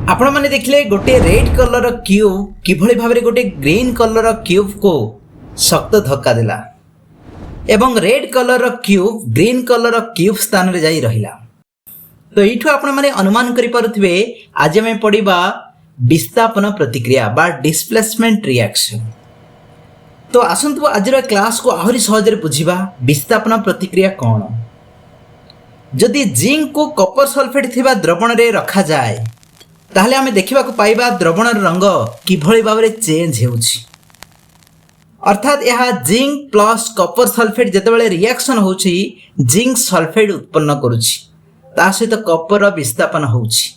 आपण मैंने देखले गोटे रेड कलर क्यूब किभली भाव गोटे ग्रीन कलर क्यूब को शक्त धक्का देला एवं red colour cube green colour cube स्थान रे जाई रहिला। तो यू आपण मैंने अनुमान करि पारुथिबे आज आमे पढिबा विस्थापन प्रतिक्रिया बा डिस्प्लेसमेंट रिएक्शन। तो आसंतु आज क्लास को आहरी सहज बुझिबा विस्थापन प्रतिक्रिया कौन। जदि जिंक को कपर सल्फेट थिबा द्रवण रे रखा जाए ताहले आमे देखिबा को पाइबा द्रवण रंग किभली भाव रे चेंज हेउछि। अर्थात यह जिंक प्लस कपर सल्फेट जेतेबेले रिएक्शन होछि जिंक सल्फेट उत्पन्न करूछि ता सहित कपर विस्थापन होछि।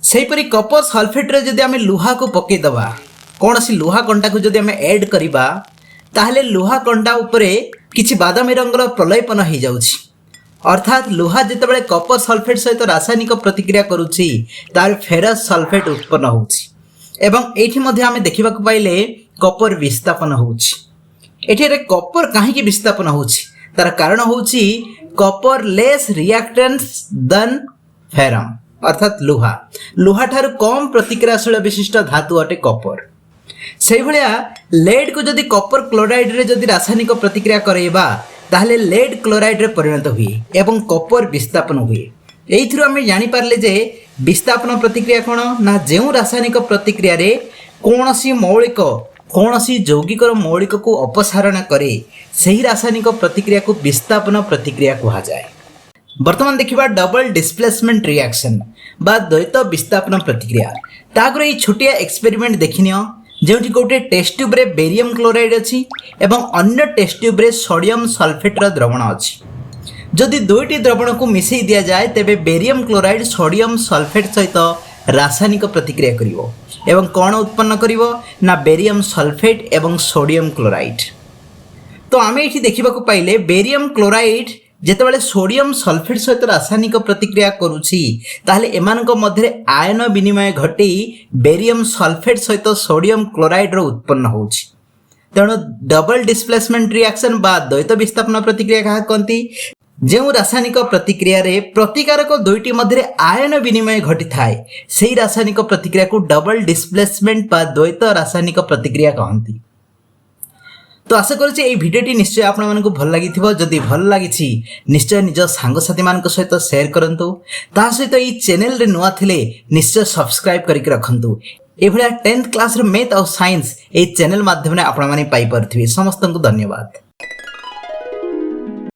सेहीपरि कपर सल्फेट रे जदि आमे लुहा को पके दबा कोनसी लुहा कंटा को जदि आमे ऐड करिबा ताहले लुहा कंटा उपरे किछि बादामी रंगर प्रलेपन हो जाउछि। अर्थात लुहा जेतेबेले कपर सल्फेट सहित रासायनिक प्रतिक्रिया करूछि तार फेरस सल्फेट उत्पन्न होछि एवं एठी मध्ये आमे देखिबा को पाइले कपर विस्थापन होछि। एठी रे कपर काहे विस्थापन होछि तार कारण होछि Kapoor less reactants then ferrum अर्थात लुहा लुहा ठारू कम प्रतिक्रियाशील विशिष्ट धातु अटे कपर। से भलिया लेड को जदि कपर क्लोराइड रे जदि रासायनिक प्रतिक्रिया करेबा ताहले लेड क्लोराइड रे परिणत हुए एवं कपर विस्थापन हुए। एइथिरु आमे जानि पारले जे विस्थापन प्रतिक्रिया कोन ना जेउ रासायनिक प्रतिक्रिया रे कोनोसी यौगिक मौलिक को अपसारण करे सही रासायनिक प्रतिक्रिया को विस्थापन प्रतिक्रिया कहा जाए। वर्तमान देखिबा डबल डिस्प्लेसमेंट रिएक्शन बा द्वैत विस्थापन प्रतिक्रिया। तागर ये छोटिया एक्सपेरिमेंट देखिनियो जेउठी गोटे टेस्ट ट्यूब रे बेरियम क्लोराइड अछि एवं अन्य टेस्ट ट्यूब रे सोडियम सल्फेट रा द्रवण अछि। जदि दुईटी द्रवण को मिसई दिया जाए तेबे बेरियम क्लोराइड सोडियम सल्फेट सहित रासायनिक प्रतिक्रिया करिवो एवं कौन उत्पन्न करिवो ना बेरियम सल्फेट एवं सोडियम क्लोराइड। तो आमे एठी देखिबा को पाइले बेरियम क्लोराइड जेतेबेले सोडियम सल्फेट सहित रासायनिक प्रतिक्रिया करूछि ताहले एमानक मध्य आयन विनिमय घटी बेरियम सल्फेट सहित सोडियम क्लोराइड रो उत्पन्न होछि। तेणु डबल डिस्प्लेसमेंट रिएक्शन बा द्वैत विस्थापन प्रतिक्रिया कहा कहती जो रासायनिक प्रतिक्रिया रे प्रतिकारक दुईटी मध्य आयन विनिमय घटी थाए सही रासायनिक प्रतिक्रिया को डबल डिस्प्लेसमेंट बा द्वैत रासायनिक प्रतिक्रिया कहती। तो आशा करुच्ची ये भिडियोटी निश्चय आपण मानकु भल लागिथिबो। जदि भल लागिछि निश्चय निज सांगसाथी मानक सहित शेयर करंतु। ता सहित ये चैनल रे नुआ थिले निश्चय सब्सक्राइब करके रखंतु। ए भलिया 10th क्लास रे मैथ और साइंस ए चैनल माध्यम रे आपण माने पाई परथिबे। समस्त को धन्यवाद।